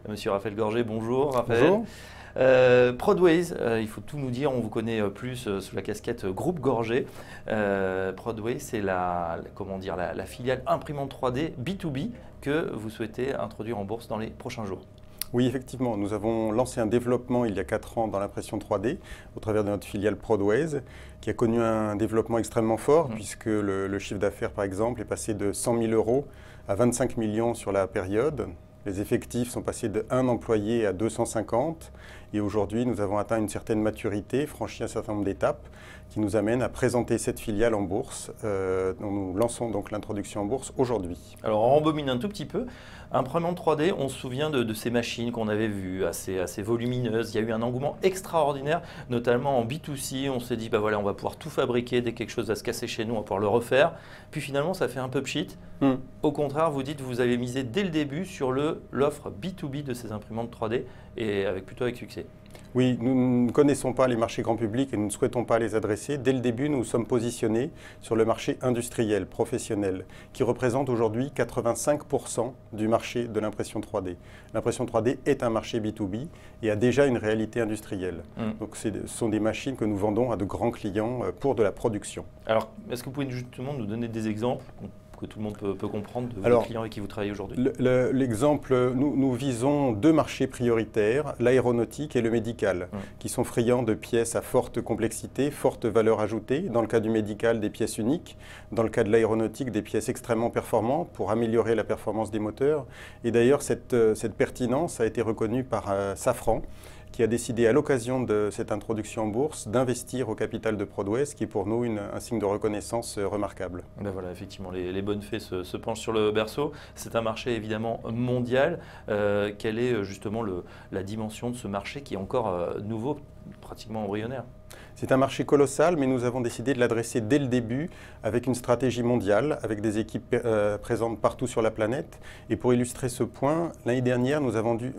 Monsieur Raphaël Gorgé, bonjour Raphaël. Bonjour. Prodways, il faut tout nous dire, on vous connaît plus sous la casquette groupe Gorgé. Prodways, c'est comment dire, la filiale imprimante 3D B2B que vous souhaitez introduire en bourse dans les prochains jours. Oui, effectivement, nous avons lancé un développement il y a 4 ans dans l'impression 3D au travers de notre filiale Prodways qui a connu un développement extrêmement fort puisque le chiffre d'affaires, par exemple, est passé de 100 000 € à 25 millions sur la période. Les effectifs sont passés de 1 employé à 250 et aujourd'hui nous avons atteint une certaine maturité, franchi un certain nombre d'étapes qui nous amènent à présenter cette filiale en bourse. Nous lançons donc l'introduction en bourse aujourd'hui. Alors on rembobine un tout petit peu. Imprimante 3D, on se souvient de ces machines qu'on avait vues, assez volumineuses. Il y a eu un engouement extraordinaire, notamment en B2C. On s'est dit, bah voilà, on va pouvoir tout fabriquer, dès que quelque chose va se casser chez nous, on va pouvoir le refaire. Puis finalement, ça fait un peu pchit. Au contraire, vous dites, vous avez misé dès le début sur l'offre B2B de ces imprimantes 3D et plutôt avec succès. Oui, nous ne connaissons pas les marchés grand public et nous ne souhaitons pas les adresser. Dès le début, nous sommes positionnés sur le marché industriel, professionnel, qui représente aujourd'hui 85% du marché de l'impression 3D. L'impression 3D est un marché B2B et a déjà une réalité industrielle. Donc ce sont des machines que nous vendons à de grands clients pour de la production. Alors, est-ce que vous pouvez justement nous donner des exemples que tout le monde peut comprendre de vos clients avec qui vous travaillez aujourd'hui? L'exemple, nous visons 2 marchés prioritaires, l'aéronautique et le médical, qui sont friands de pièces à forte complexité, forte valeur ajoutée. Dans le cas du médical, des pièces uniques. Dans le cas de l'aéronautique, des pièces extrêmement performantes pour améliorer la performance des moteurs. Et d'ailleurs, cette pertinence a été reconnue par Safran, qui a décidé à l'occasion de cette introduction en bourse d'investir au capital de Prodways, ce qui est pour nous un signe de reconnaissance remarquable. Ben voilà, effectivement, les bonnes fées se penchent sur le berceau. C'est un marché évidemment mondial. Quelle est justement la dimension de ce marché qui est encore nouveau, pratiquement embryonnaire? C'est un marché colossal, mais nous avons décidé de l'adresser dès le début avec une stratégie mondiale, avec des équipes présentes partout sur la planète. Et pour illustrer ce point, l'année dernière, nous avons vendu